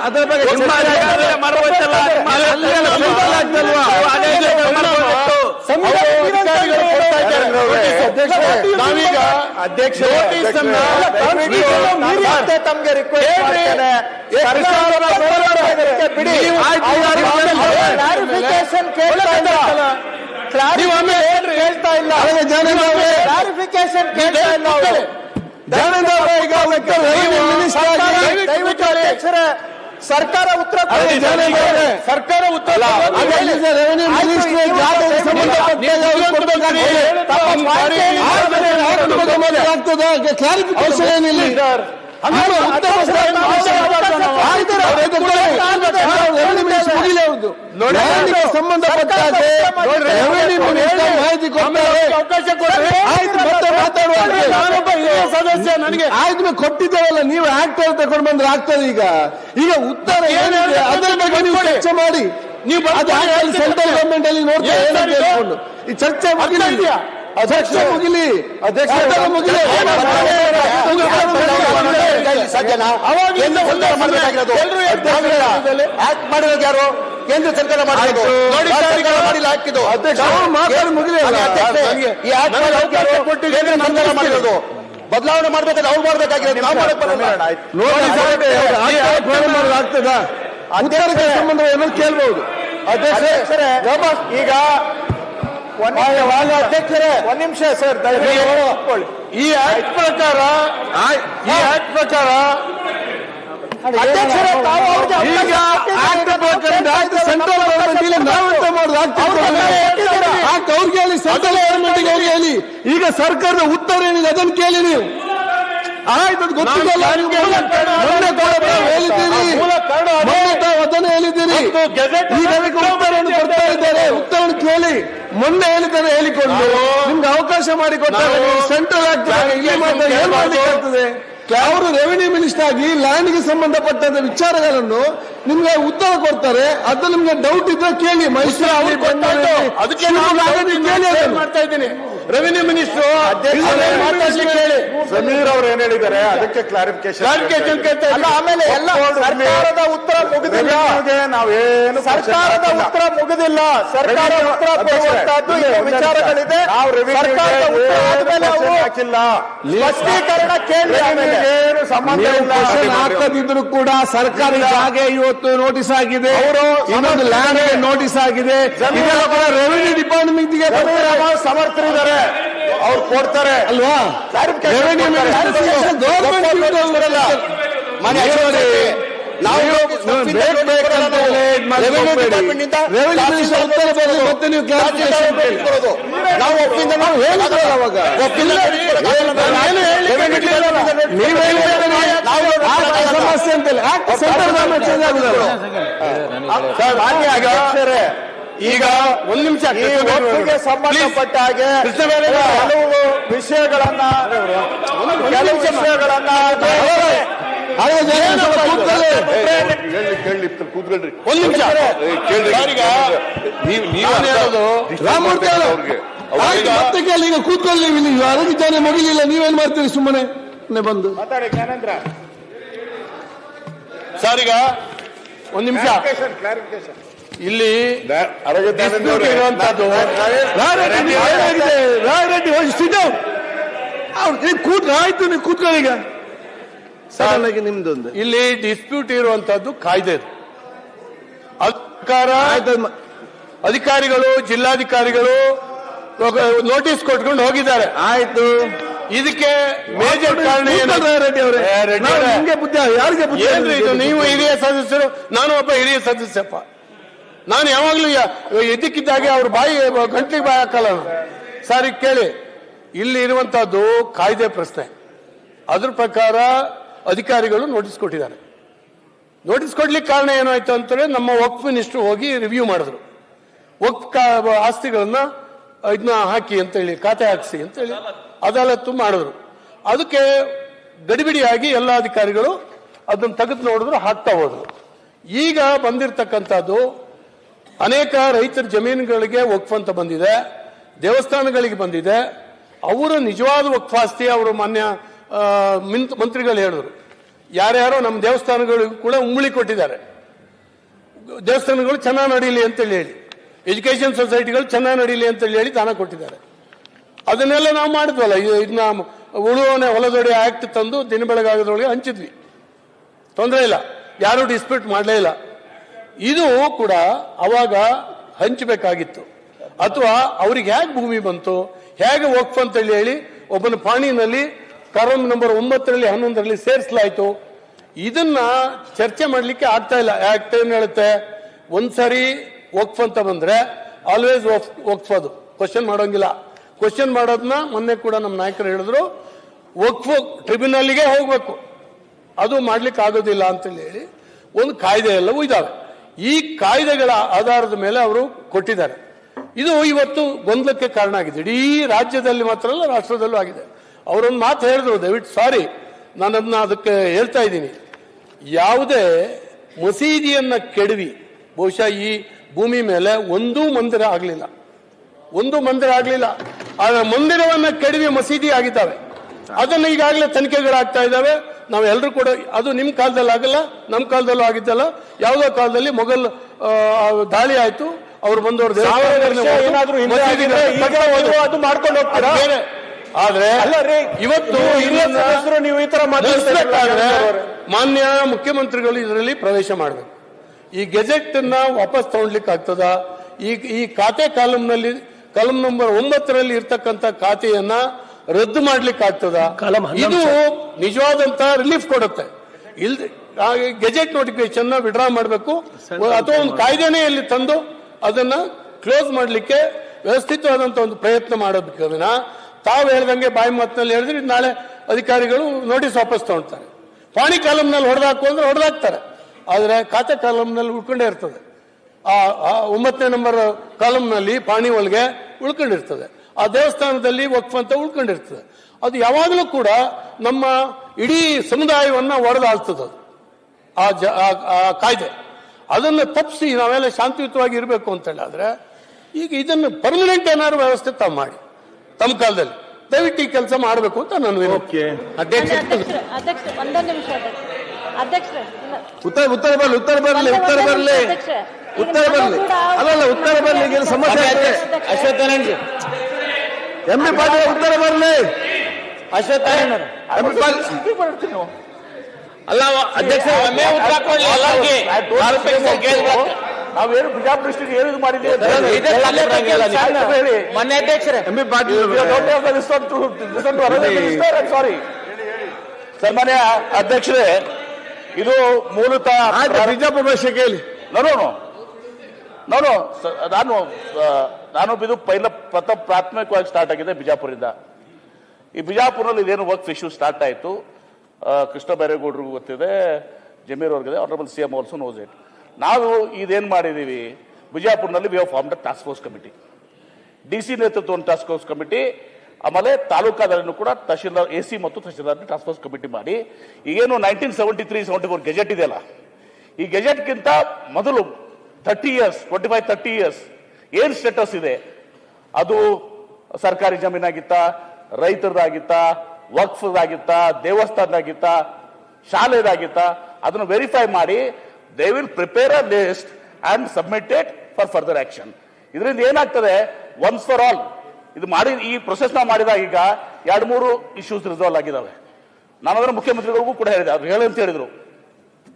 ಅದರ ಬಗ್ಗೆ ನಾವೀಗ ಅಧ್ಯಕ್ಷ ತಮ್ಗೆ ರಿಕ್ವೆಸ್ಟ್ ಕೇಳ್ತಾ ಇಲ್ಲ, ಕ್ಲಾರಿಫಿಕೇಶನ್ ಕೇಳ್ತಾ ಇಲ್ಲ. ಸರ್ಕಾರ ಉತ್ತರ ಸರ್ಕಾರ ಉತ್ತರ ಕ್ಲಾರಿಫಿಕೇಶನ್ ಏನಿಲ್ಲ. ಸಂಬಂಧಪಟ್ಟ ಮಾಹಿತಿ ಕೊಡ್ತಾರೆ. ಆಯ್ತು, ಮತ್ತೆ ಮಾತಾಡುವ ಸದಸ್ಯ ನನಗೆ ಆಯ್ತು ಕೊಟ್ಟಿದ್ದೇವಲ್ಲ, ನೀವು ಆಗ್ತಾ ತಗೊಂಡು ಬಂದ್ರೆ ಆಗ್ತದೆ. ಈಗ ಉತ್ತರ ಏನಿದೆ ಅದರ ಬಗ್ಗೆ ನೀವು ಚರ್ಚೆ ಮಾಡಿ. ನೀವು ಸೆಂಟ್ರಲ್ ಗವರ್ಮೆಂಟ್ ಅಲ್ಲಿ ನೋಡ್ತಾರೆ ಈ ಚರ್ಚೆ ಮುಗಿಲಿ, ಅಧ್ಯಕ್ಷ ಮುಗಿಲಿ, ಅಧ್ಯಕ್ಷ ಮುಗಿಲಿ. ಮಾಡಿರೋದು ಯಾರು? ಕೇಂದ್ರ ಸರ್ಕಾರ ಮಾಡಿರೋದು. ಮಾಡಿರೋದು ಬದಲಾವಣೆ ಮಾಡ್ಬೇಕಾದ್ರೆ ಅವ್ರು ಮಾಡ್ಬೇಕಾಗಿರೋದು ನಾವು ಆಗ್ತದ ಉತ್ತರಕ್ಕೆ ಸಂಬಂಧ ಏನೋ ಕೇಳ್ಬಹುದು. ಅಧ್ಯಕ್ಷರೇ, ಈಗ ಅಧ್ಯಕ್ಷರೇ ಒಂದ್ ನಿಮಿಷ ಸರ್, ಈ ಆಕ್ಟ್ ಪ್ರಕಾರ ಅಧ್ಯಕ್ಷರೇ ಸೆಂಟ್ರಲ್ ಗವರ್ಮೆಂಟ್ ನಾವಂತ ಮಾಡೋದು ಅವ್ರಿಗೆ ಹೇಳಿ, ಸೆಂಟ್ರಲ್ ಗವರ್ಮೆಂಟ್ಗೆ ಅವ್ರಿಗೆ ಹೇಳಿ. ಈಗ ಸರ್ಕಾರದ ಉತ್ತರ ಏನಿದೆ ಅದನ್ನು ಕೇಳಿ ನೀವು. ಆಯ್ತು, ಅದು ಗೊತ್ತಿಲ್ಲ, ಅದನ್ನು ಹೇಳಿದ್ದೀರಿ. ಈಗ ಅದಕ್ಕೆ ಉತ್ತರವನ್ನು ಕೊಡ್ತಾ ಇದ್ದಾರೆ. ಉತ್ತರವನ್ನು ಕೇಳಿ. ಮೊನ್ನೆ ಹೇಳಿದ್ದಾರೆ, ಹೇಳಿಕೊಂಡು ನಿಮ್ಗೆ ಅವಕಾಶ ಮಾಡಿಕೊಡ್ತಾರೆ. ಸೆಂಟ್ರಲ್ ಆಗ್ತದೆ, ಇಲ್ಲಿ ಮಾತ್ರ ಏನ್ ಮಾಡ್ಲಿಕ್ಕೆ ಆಗ್ತದೆ? ಅವರು ರೆವಿನ್ಯೂ ಮಿನಿಸ್ಟರ್ ಆಗಿ ಲ್ಯಾಂಡ್ಗೆ ಸಂಬಂಧಪಟ್ಟಂತ ವಿಚಾರಗಳನ್ನು ನಿಮ್ಗೆ ಉತ್ತರ ಕೊಡ್ತಾರೆ. ಅದು ನಿಮ್ಗೆ ಡೌಟ್ ಇದ್ರೆ ಕೇಳಿ. ಮೈಸೂರು ಅದಕ್ಕೆ ಮಾಡ್ತಾ ಇದ್ದೀನಿ. ರೆವಿನ್ಯೂ ಮಿನಿಸ್ಟರ್ ಕೇಳಿ. ಸಮೀರ್ ಅವರು ಏನ್ ಹೇಳಿದ್ದಾರೆ ಅದಕ್ಕೆ ಕ್ಲಾರಿಫಿಕೇಶನ್ ಆಮೇಲೆ ಎಲ್ಲ ಸರ್ಕಾರದ ಉತ್ತರ ಮುಗಿದಿಲ್ಲ. ನಾವೇನು ಸರ್ಕಾರದ ಉತ್ತರ ಮುಗಿದಿಲ್ಲ. ಸರ್ಕಾರ ಉತ್ತರ ಕೊಡುವಂತಹದ್ದು ವಿಚಾರಗಳಿದೆ. ಸರ್ಕಾರದ ಉತ್ತರ ಆದ್ಮೇಲೆ ಹಾಕಿಲ್ಲ, ಸ್ಪಷ್ಟೀಕರಣ ಕೇಳಿ. ಏನು ಸಂಬಂಧ ಹಾಕದಿದ್ರು ಕೂಡ ಸರ್ಕಾರಿ ಜಾಗ ಇವತ್ತು ನೋಟಿಸ್ ಆಗಿದೆ, ಇನ್ನೊಂದು ಲ್ಯಾಂಡ್ ನೋಟಿಸ್ ಆಗಿದೆ. ಇದೆಲ್ಲ ಕೂಡ ರೆವಿನ್ಯೂ ಡಿಪಾರ್ಟ್ಮೆಂಟ್ಗೆ ಸಮರ್ಥರಿದ್ದಾರೆ, ಅವ್ರು ಕೊಡ್ತಾರೆ ಅಲ್ವಾ? ರೆವಿನ್ಯೂ ಮತ್ತೆ ನೀವು ನಾವು ಒಪ್ಪಿಂದ ನಾವು ಹೇಳಿದ್ರಲ್ಲ ಅವಾಗ, ಸಮಸ್ಯೆ ಅಂತೇಳಿ ಈಗ ಒಂದ್ ನಿಮಿಷ ಸಂಬಂಧಪಟ್ಟ ಹಾಗೆ ಕೆಲವು ವಿಷಯಗಳನ್ನ ಕೂತ್ಕೊಳ್ರಿ. ಒಂದ್ ನಿಮಿಷ ರಾಮಮೂರ್ತಿ ಮತ್ತೆ ಕೇಳಿ. ಈಗ ಕೂತ್ಕೊಳ್ಳಿ, ನೀವು ಆರೋಗ್ಯ ಜನ ಮುಗಿಲಿಲ್ಲ, ನೀವೇನ್ ಮಾಡ್ತೀರಿ ಸುಮ್ಮನೆ ಬಂದು ಜ್ಞಾನೇಂದ್ರ ಸರ್? ಈಗ ಒಂದ್ ನಿಮಿಷ ಇಲ್ಲಿ ಇರುವಂತದ್ದು ಆಯ್ತು, ನೀವು ಕೂತ್ಕೊಳ್ಳಿ. ಈಗ ಸಾಲಾಗಿ ನಿಮ್ದೊಂದು ಇಲ್ಲಿ ಡಿಸ್ಪ್ಯೂಟ್ ಇರುವಂತದ್ದು ಕಾಯ್ದೆ. ಅಧಿಕಾರಿಗಳು, ಜಿಲ್ಲಾಧಿಕಾರಿಗಳು ನೋಟಿಸ್ ಕೊಟ್ಕೊಂಡು ಹೋಗಿದ್ದಾರೆ. ಆಯ್ತು, ಇದಕ್ಕೆ ಮೇಜರ್ ಕಾರಣ ರೆಡ್ಡಿ ಅವರೇ, ಯಾರಿಗೆ ಇದು? ನೀವು ಹಿರಿಯ ಸದಸ್ಯರು, ನಾನು ಒಬ್ಬ ಹಿರಿಯ ಸದಸ್ಯಪ್ಪ. ನಾನು ಯಾವಾಗ್ಲೂ ಎದ್ದಕ್ಕಿದ್ದಾಗೆ ಅವ್ರ ಗಂಟ್ಲಿಗೆ ಬಾಯಿ ಹಾಕಲ್ಲ. ಸರಿ ಕೇಳಿ, ಇಲ್ಲಿ ಇರುವಂತಹದ್ದು ಕಾಯ್ದೆ ಪ್ರಶ್ನೆ. ಅದ್ರ ಪ್ರಕಾರ ಅಧಿಕಾರಿಗಳು ನೋಟಿಸ್ ಕೊಟ್ಟಿದ್ದಾರೆ. ನೋಟಿಸ್ ಕೊಡ್ಲಿಕ್ಕೆ ಕಾರಣ ಏನಾಯ್ತು ಅಂತಂದ್ರೆ, ನಮ್ಮ ವಕ್ಫ್ ಮಿನಿಸ್ಟರ್ ಹೋಗಿ ರಿವ್ಯೂ ಮಾಡಿದ್ರು. ವಕ್ಫ್ ಆಸ್ತಿಗಳನ್ನ ಇದನ್ನ ಹಾಕಿ ಅಂತ ಹೇಳಿ, ಖಾತೆ ಹಾಕಿಸಿ ಅಂತ ಹೇಳಿ ಅದಾಲತ್ತು ಮಾಡಿದ್ರು. ಅದಕ್ಕೆ ಗಡಿಬಿಡಿಯಾಗಿ ಎಲ್ಲ ಅಧಿಕಾರಿಗಳು ಅದನ್ನ ತೆಗೆದು ನೋಡಿದ್ರು, ಹಾಕ್ತಾ ಹೋದ್ರು. ಈಗ ಬಂದಿರತಕ್ಕಂಥದ್ದು ಅನೇಕ ರೈತರ ಜಮೀನುಗಳಿಗೆ ವಕ್ಫ್ ಅಂತ ಬಂದಿದೆ, ದೇವಸ್ಥಾನಗಳಿಗೆ ಬಂದಿದೆ. ಅವರು ನಿಜವಾದ ವಕ್ಫಾಸ್ತಿ ಅವರು ಮಾನ್ಯ ಮಂತ್ರಿಗಳು ಹೇಳಿದ್ರು. ಯಾರ್ಯಾರೋ ನಮ್ಮ ದೇವಸ್ಥಾನಗಳಿಗೂ ಕೂಡ ಉಂಬಳಿ ಕೊಟ್ಟಿದ್ದಾರೆ. ದೇವಸ್ಥಾನಗಳು ಚೆನ್ನಾಗಿ ನಡೀಲಿ ಅಂತೇಳಿ ಹೇಳಿ, ಎಜುಕೇಶನ್ ಸೊಸೈಟಿಗಳು ಚೆನ್ನಾಗಿ ನಡೀಲಿ ಅಂತೇಳಿ ಹೇಳಿ ದಾನ ಕೊಟ್ಟಿದ್ದಾರೆ. ಅದನ್ನೆಲ್ಲ ನಾವು ಮಾಡಿದ್ವಲ್ಲ, ಇದನ್ನ ಉಳುವನೆ ಹೊಲದೊಡೆ ಆಕ್ಟ್ ತಂದು ದಿನ ಬೆಳಗಾಗದ್ರೊಳಗೆ ಹಂಚಿದ್ವಿ. ತೊಂದರೆ ಇಲ್ಲ, ಯಾರು ಡಿಸ್ಪ್ಯೂಟ್ ಮಾಡಲೇ ಇಲ್ಲ. ಇದು ಕೂಡ ಅವಾಗ ಹಂಚಬೇಕಾಗಿತ್ತು. ಅಥವಾ ಅವ್ರಿಗೆ ಹೇಗೆ ಭೂಮಿ ಬಂತು, ಹೇಗೆ ವಕ್ಫ್ ಅಂತ ಹೇಳಿ ಒಬ್ಬನ ಪಾಣಿನಲ್ಲಿ ಕಾನೂನು ನಂಬರ್ 9ರಲ್ಲಿ 11ರಲ್ಲಿ ಸೇರಿಸಲಾಯ್ತು. ಇದನ್ನ ಚರ್ಚೆ ಮಾಡಲಿಕ್ಕೆ ಆಗ್ತಾ ಇಲ್ಲ. ಆಕ್ಟ್ ಏನ್ ಹೇಳುತ್ತೆ, ಒಂದ್ಸರಿ ವಕ್ಫ್ ಅಂತ ಬಂದ್ರೆ ಆಲ್ವೇಸ್ ವಕ್ಫ್, ಅದು ಕ್ವಶನ್ ಮಾಡೋಂಗಿಲ್ಲ. ಕ್ವಶನ್ ಮಾಡೋದನ್ನ ಮೊನ್ನೆ ಕೂಡ ನಮ್ಮ ನಾಯಕರು ಹೇಳಿದ್ರು, ವಕ್ಫ್ ಟ್ರಿಬ್ಯುನಲ್ಗೆ ಹೋಗ್ಬೇಕು. ಅದು ಮಾಡ್ಲಿಕ್ಕೆ ಆಗೋದಿಲ್ಲ ಅಂತೇಳಿ ಹೇಳಿ ಒಂದು ಕಾಯ್ದೆ ಎಲ್ಲವೂ ಇದ್ದಾವೆ. ಈ ಕಾಯ್ದೆಗಳ ಆಧಾರದ ಮೇಲೆ ಅವರು ಕೊಟ್ಟಿದ್ದಾರೆ. ಇದು ಇವತ್ತು ಗೊಂದಲಕ್ಕೆ ಕಾರಣ ಆಗಿದೆ. ಇಡೀ ರಾಜ್ಯದಲ್ಲಿ ಮಾತ್ರ ಅಲ್ಲ, ರಾಷ್ಟ್ರದಲ್ಲೂ ಆಗಿದೆ. ಅವರೊಂದು ಮಾತು ಹೇಳಿದ್ರು, ದಯವಿಟ್ಟು ಸಾರಿ ನಾನು ಅದನ್ನ ಅದಕ್ಕೆ ಹೇಳ್ತಾ ಇದ್ದೀನಿ. ಯಾವುದೇ ಮಸೀದಿಯನ್ನ ಕೆಡವಿ ಬಹುಶಃ ಈ ಭೂಮಿ ಮೇಲೆ ಒಂದೂ ಮಂದಿರ ಆಗಲಿಲ್ಲ, ಆದ್ರೆ ಮಂದಿರವನ್ನ ಕೆಡವಿ ಮಸೀದಿ ಆಗಿದ್ದಾವೆ. ಅದನ್ನು ಈಗಾಗಲೇ ತನಿಖೆಗಳಾಗ್ತಾ ಇದ್ದಾವೆ. ನಾವೆಲ್ಲರೂ ಕೂಡ, ಅದು ನಿಮ್ಮ ಕಾಲದಲ್ಲಿ ಆಗಲ್ಲ, ನಮ್ಮ ಕಾಲದಲ್ಲೂ ಆಗಿದ್ದಲ್ಲ. ಯಾವುದೋ ಕಾಲದಲ್ಲಿ ಮೊಘಲ್ ದಾಳಿ ಆಯ್ತು, ಅವ್ರು ಬಂದವರು ಅದು ಮಾಡ್ಕೊಂಡು ಹೋಗ್ತಾರೆ. ಆದ್ರೆ ಇವತ್ತು ನೀವು ಈ ತರ ಮಾನ್ಯ ಮುಖ್ಯಮಂತ್ರಿಗಳು ಇದರಲ್ಲಿ ಪ್ರವೇಶ ಮಾಡಬೇಕು. ಈ ಗೆಜೆಟ್ ಅನ್ನ ವಾಪಸ್ ತಗೊಳ್ಲಿಕ್ಕೆ ಆಗ್ತದ? ಈ ಖಾತೆ ಕಾಲಮ್ ನಂಬರ್ 9 ಇರ್ತಕ್ಕಂಥ ಖಾತೆಯನ್ನ ರದ್ದು ಮಾಡ್ಲಿಕ್ಕೆ ಆಗ್ತದ? ಇದು ನಿಜವಾದಂತ ರಿಲೀಫ್ ಕೊಡುತ್ತೆ. ಗೆಜೆಟ್ ನೋಟಿಫಿಕೇಶನ್ ವಿಡ್ರಾ ಮಾಡಬೇಕು, ಅಥವಾ ಒಂದು ಕಾಯ್ದೆನೇ ಇಲ್ಲಿ ತಂದು ಅದನ್ನ ಕ್ಲೋಸ್ ಮಾಡ್ಲಿಕ್ಕೆ ವ್ಯವಸ್ಥಿತವಾದಂತ ಒಂದು ಪ್ರಯತ್ನ ಮಾಡೋದಕ್ಕೆ ತಾವು ಹೇಳ್ದಂಗೆ ಬಾಯಿ ಮಾತಿನಲ್ಲಿ ಹೇಳಿದ್ರೆ ನಾಳೆ ಅಧಿಕಾರಿಗಳು ನೋಟಿಸ್ ವಾಪಸ್ ತಗೊಳ್ತಾರೆ. ಪಾಣಿ ಕಾಲಂನಲ್ಲಿ ಹೊಡೆದಾಕು ಅಂದ್ರೆ ಹೊಡೆದಾಕ್ತಾರೆ, ಆದ್ರೆ ಖಾತೆ ಕಾಲಂನಲ್ಲಿ ಉಳ್ಕೊಂಡೇ ಇರ್ತದೆ. ಆ 9ನೇ ನಂಬರ್ ಕಾಲಂನಲ್ಲಿ ಪಾಣಿ ಒಳಗೆ ಉಳ್ಕೊಂಡಿರ್ತದೆ. ಆ ದೇವಸ್ಥಾನದಲ್ಲಿ ವಕ್ಫ್ ಅಂತ ಉಳ್ಕೊಂಡಿರ್ತದೆ. ಅದು ಯಾವಾಗಲೂ ಕೂಡ ನಮ್ಮ ಇಡೀ ಸಮುದಾಯವನ್ನ ಒಡೆದಾಳ್ತದೆ ಆ ಕಾಯ್ದೆ. ಅದನ್ನು ತಪ್ಪಿಸಿ ನಾವೆಲ್ಲ ಶಾಂತಿಯುತವಾಗಿ ಇರಬೇಕು ಅಂತ ಹೇಳಿದ್ರೆ ಈಗ ಇದನ್ನು ಪರ್ಮನೆಂಟ್ ಏನಾದ್ರು ವ್ಯವಸ್ಥೆ ತಾವು ಮಾಡಿ ತಮ್ಮ ಕಾಲದಲ್ಲಿ ದಯವಿಟ್ಟು ಈ ಕೆಲಸ ಮಾಡಬೇಕು ಅಂತ ನಾನು ವಿನಂತಿ. ಅಧ್ಯಕ್ಷ ಒಂದೊಂದು ನಿಮಿಷ ಉತ್ತರ ಬರಲಿ ಅಲ್ಲಲ್ಲ, ಉತ್ತರ ಬರಲಿ. ಸಮಸ್ಯೆ ಅಶ್ವತ್ಥಾನಂದ್ ಎಂ.ಬಿ. ಪಾಟೀಲ್ ಉತ್ತರ ಬರಲಿ. ಅಲ್ಲ ಅಧ್ಯಕ್ಷ, ಒಮ್ಮೆ ಉತ್ತರ ಕೊಡ್ಲಿ ಎಲ್ಲರಿಗೆ. ನಾವೇನು ಬಿಜಾಪುರ ಡಿಸ್ಟ್ರಿಕ್ಟ್ ಏನು ಮಾಡಿದ್ದೀವಿ ಮೊನ್ನೆ ಅಧ್ಯಕ್ಷರೇ ಎಂ.ಬಿ. ಪಾಟೀಲ್ ಸಾರಿ ಸನ್ಮಾನ್ಯ ಅಧ್ಯಕ್ಷರೇ, ಇದು ಮೂಲತಃ ಬಿಜಾಪುರ ಭಾಷೆ ಕೇಳಿ. ನಾನು ಇದು ಪ್ರಾಥಮಿಕವಾಗಿ ಸ್ಟಾರ್ಟ್ ಆಗಿದೆ ಬಿಜಾಪುರದಿಂದ. ಈ ಬಿಜಾಪುರಲ್ಲಿ ಇದೇನು ವರ್ಕ್ ಇಶ್ಯೂ ಸ್ಟಾರ್ಟ್ ಆಯಿತು, ಕೃಷ್ಣ ಬೈರೇಗೌಡರಿಗೂ ಗೊತ್ತಿದೆ, ಜಮೀರ್ ಅವ್ರಿಗಿದೆ, honourable CM also knows it. ನಾವು ಇದೇನು ಮಾಡಿದ್ದೀವಿ, ಬಿಜಾಪುರನಲ್ಲಿ we have formed a task force committee, DC ನೇತೃತ್ವ ಒಂದು ಟಾಸ್ಕ್ ಫೋರ್ಸ್ ಕಮಿಟಿ, ಆಮೇಲೆ ತಾಲೂಕಾದಲ್ಲೂ ಕೂಡ ತಹಶೀಲ್ದಾರ್ AC ಮತ್ತು ತಹಶೀಲ್ದಾರ್ ಟಾಸ್ಕ್ ಫೋರ್ಸ್ ಕಮಿಟಿ ಮಾಡಿ ಈಗೇನು 1973-74 ಗೆಜೆಟ್ ಇದೆಯಲ್ಲ, ಈ ಗೆಜೆಟ್ಗಿಂತ ಮೊದಲು 25-30 ಇಯರ್ಸ್ ಏನ್ ಸ್ಟೇಟಸ್ ಇದೆ, ಅದು ಸರ್ಕಾರಿ ಜಮೀನಾಗಿತ್ತಾ, ರೈತರದಾಗಿತ್ತಾ, ವಕ್ಫ್ದಾಗಿತ್ತಾ, ದೇವಸ್ಥಾನದಾಗಿತ್ತಾ, ಶಾಲೆದಾಗಿತ್ತಾ, ಅದನ್ನು ವೆರಿಫೈ ಮಾಡಿ they will prepare a list and submitted for further action. ಇದರಿಂದ ಏನಾಗ್ತದೆ, ಒನ್ಸ್ ಫಾರ್ ಆಲ್ ಇದು ಮಾಡಿ ಈ ಪ್ರೊಸೆಸ್ ನ ಮಾಡಿದಾಗ ಈಗ 2-3 ಇಶ್ಯೂಸ್ ರಿಸಾಲ್ವ್ ಆಗಿದ್ದಾವೆ. ನಾನು ಅದರ ಮುಖ್ಯಮಂತ್ರಿಗಳಿಗೂ ಕೂಡ ಹೇಳಿದೆ, ಅವ್ರು ಹೇಳಿ ಅಂತ ಹೇಳಿದ್ರು.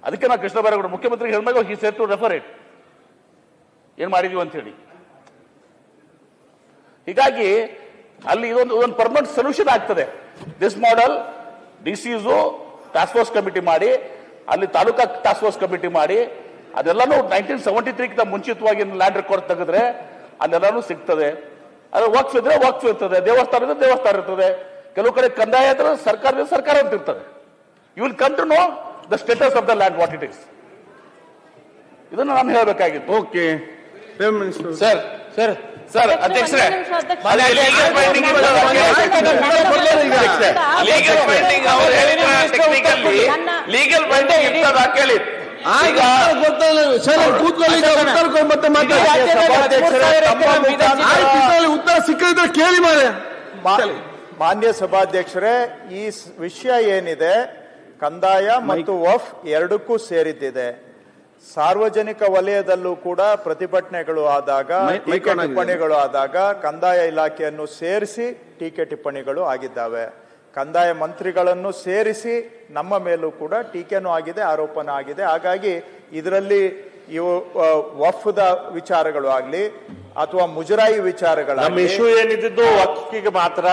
ಅದಕ್ಕೆ ನಾನು ಕೃಷ್ಣ ಬೈರೇಗೌಡ ಮುಖ್ಯಮಂತ್ರಿಗೆ ಹೇಳಿದಾಗ he said to refer it, ಏನ್ ಮಾಡಿದೀವಿ ಅಂತ ಹೇಳಿ. ಹೀಗಾಗಿ ಅಲ್ಲಿ ಇದೊಂದು ಪರ್ಮನೆಂಟ್ ಸೊಲ್ಯೂಷನ್ ಆಗ್ತದೆ. This model DCSO task force committee ಮಾಡಿ, ಅಲ್ಲಿ ತಾಲೂಕಾ ಟಾಸ್ಕ್ ಫೋರ್ಸ್ ಕಮಿಟಿ ಮಾಡಿ, ಅದೆಲ್ಲಾನು 1973 ಮುಂಚಿತವಾಗಿ ಲ್ಯಾಂಡ್ ರೆಕಾರ್ಡ್ ತೆಗೆದ್ರೆ ಅದೆಲ್ಲಾನು ಸಿಗ್ತದೆ. ಅದು ವಕ್ಫ್ ಇದ್ರೆ ವಕ್ಫ್ ಇರ್ತದೆ, ದೇವಸ್ಥಾನ ಇದ್ರೆ ದೇವಸ್ಥಾನ ಇರ್ತದೆ, ಕೆಲವು ಕಡೆ ಕಂದಾಯ ಇದ್ರೆ ಸರ್ಕಾರ ಅಂತ ಇರ್ತದೆ. You will come to know the status of the land what it is. ಇದನ್ನು ನಾನು ಹೇಳಬೇಕಾಗಿತ್ತು. ಓಕೆ ಸರ್ ಅಧ್ಯಕ್ಷರೇ, ಲೀಗಲ್ ಪೆಂಡಿಂಗ್ ಇರ್ತದ ಕೇಳಿ. ಉತ್ತರ ಸಿಕ್ಕಿದ್ರೆ ಕೇಳಿ ಮಾರೆ. ಮಾನ್ಯ ಸಭಾಧ್ಯಕ್ಷರೇ, ಈ ವಿಷಯ ಏನಿದೆ ಕಂದಾಯ ಮತ್ತು ವಫ್ ಎರಡಕ್ಕೂ ಸೇರಿದ್ದಿದೆ. ಸಾರ್ವಜನಿಕ ವಲಯದಲ್ಲೂ ಕೂಡ ಪ್ರತಿಭಟನೆಗಳು ಆದಾಗ, ಟೀಕೆ ಟಿಪ್ಪಣಿಗಳು ಆದಾಗ ಕಂದಾಯ ಇಲಾಖೆಯನ್ನು ಸೇರಿಸಿ ಟೀಕೆ ಟಿಪ್ಪಣಿಗಳು ಆಗಿದ್ದಾವೆ. ಕಂದಾಯ ಮಂತ್ರಿಗಳನ್ನು ಸೇರಿಸಿ ನಮ್ಮ ಮೇಲೂ ಕೂಡ ಟೀಕೆನೂ ಆಗಿದೆ, ಆರೋಪನೂ ಆಗಿದೆ. ಹಾಗಾಗಿ ಇದರಲ್ಲಿ ಇವು ವಫ್ದ ವಿಚಾರಗಳು ಆಗ್ಲಿ ಅಥವಾ ಮುಜರಾಯಿ ವಿಚಾರಗಳಾಗಲಿ, ಇಶ್ಯೂ ಏನಿದ್ದು ವಕ್ಫಿಗೆ ಮಾತ್ರ.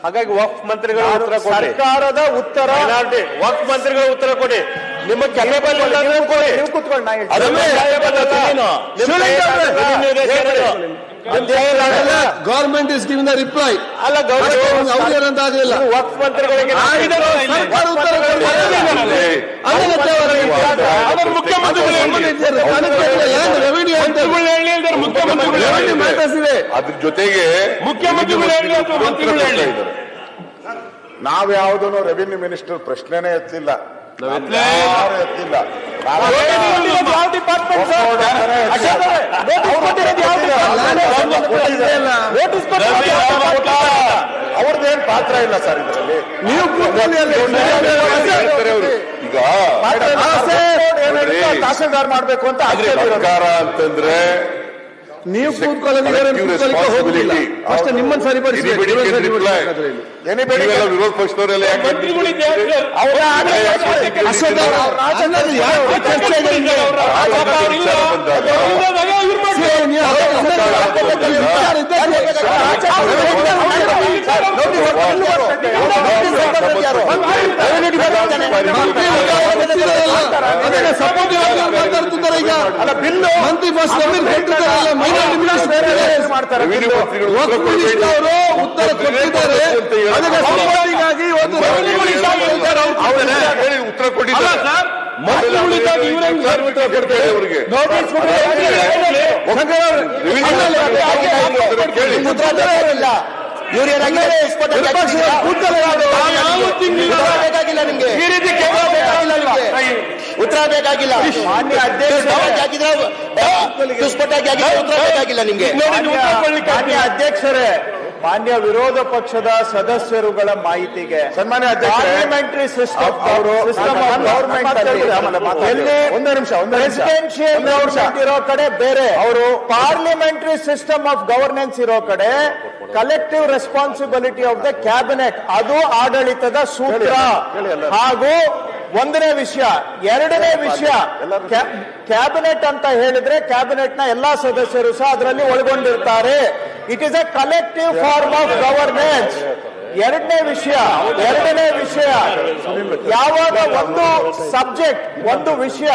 ಹಾಗಾಗಿ ವಕ್ಫ್ ಮಂತ್ರಿಗಳು ಉತ್ತರ ಕೊಡಿ, ಸರ್ಕಾರದ ಉತ್ತರ ವಕ್ಫ್ ಮಂತ್ರಿಗಳು ಉತ್ತರ ಕೊಡಿ. ನಿಮ್ಮ ನೀವು ಕೂತ್ಕೊಂಡು government is giving the reply. ಅಲ್ಲ ಅವ್ರೇನಂತ ಆಗಲಿಲ್ಲ. ವಕ್ಫ್ ಮಂತ್ರಿಗಳಿಗೆ ಸರ್ಕಾರ ಉತ್ತರ ರೆವಿನ್ಯೂ ಅಂತ ರೆವಿನ್ಯೂ ಮ್ಯಾಟರ್ಸ್ ಇದೆ. ಅದ್ರ ಜೊತೆಗೆ ಮುಖ್ಯಮಂತ್ರಿಗಳು ನಾವ್ಯಾವುದನ್ನು ರೆವಿನ್ಯೂ ಮಿನಿಸ್ಟರ್ ಪ್ರಶ್ನೆನೇ ಎತ್ತಿಲ್ಲ, ಯಾರು ಎತ್ತಿಲ್ಲ. ಅವ್ರದ್ದೇನ್ ಪಾತ್ರ ಇಲ್ಲ ಸರ್ ಇದರಲ್ಲಿ. ನೀವು ಈಗ ತಹಸೀಲ್ದಾರ್ ಮಾಡ್ಬೇಕು ಅಂತ ಸರ್ಕಾರ ಅಂತಂದ್ರೆ ನೀವು ಕೂತ್ಕೊಳ್ಳೋದಿಲ್ಲ. ಅಷ್ಟೇ ನಿಮ್ಮನ್ನು ಸರಿಪಡಿಸಬೇಕು. ವಿರೋಧ ಪಕ್ಷದವರೆಲ್ಲ ಯಾಕೆ ಮಾತಾಡ್ತಿದ್ದಾರೆ ಈಗ. ಮಂತ್ರಿ ಫಸ್ಟ್ ಉತ್ತರ ಕೊಟ್ಟಿದ್ದಾರೆ. ಉತ್ತರ ಕೊಟ್ಟಿದ್ದಾರೆ. ಉತ್ತರ ಬೇಕಾಗಿಲ್ಲ. ಮಾನ್ಯ ಅಧ್ಯಕ್ಷರೇ, ಮಾನ್ಯ ವಿರೋಧ ಪಕ್ಷದ ಸದಸ್ಯರುಗಳ ಮಾಹಿತಿಗೆ ಸನ್ಮಾನ್ಯ ಪಾರ್ಲಿಮೆಂಟರಿ ಸಿಸ್ಟಮ್ ಪ್ರೆಸಿಡೆನ್ಷಿಯಲ್ ಗವರ್ಮೆಂಟ್ ಇರೋ ಕಡೆ ಬೇರೆ, ಅವರು ಪಾರ್ಲಿಮೆಂಟರಿ ಸಿಸ್ಟಮ್ ಆಫ್ ಗವರ್ನೆನ್ಸ್ ಇರೋ ಕಡೆ collective responsibility of the cabinet, ಅದು ಆಡಳಿತದ ಸೂತ್ರ. ಹಾಗೂ ಒಂದನೇ ವಿಷಯ. ಎರಡನೇ ವಿಷಯ, ಕ್ಯಾಬಿನೆಟ್ ಅಂತ ಹೇಳಿದ್ರೆ ಕ್ಯಾಬಿನೆಟ್ ನ ಎಲ್ಲಾ ಸದಸ್ಯರು ಸಹ ಅದರಲ್ಲಿ ಒಳಗೊಂಡಿರ್ತಾರೆ. It is a collective form of governance. ಎರಡನೇ ವಿಷಯ, ಯಾವಾಗ ಒಂದು ಸಬ್ಜೆಕ್ಟ್, ಒಂದು ವಿಷಯ,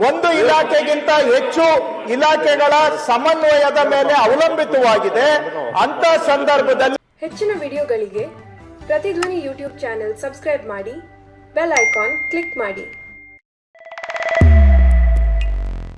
ಒಂದು ಇಲಾಖೆಗಿಂತ ಹೆಚ್ಚು ಇಲಾಖೆಗಳ ಸಮನ್ವಯದ ಮೇಲೆ ಅವಲಂಬಿತವಾಗಿದೆ, ಅಂತ ಸಂದರ್ಭದಲ್ಲಿ ಹೆಚ್ಚಿನ ವಿಡಿಯೋಗಳಿಗೆ ಪ್ರತಿಧ್ವನಿ ಯೂಟ್ಯೂಬ್ ಚಾನೆಲ್ ಸಬ್ಸ್ಕ್ರೈಬ್ ಮಾಡಿ, ಬೆಲ್ ಐಕಾನ್ ಕ್ಲಿಕ್ ಮಾಡಿ.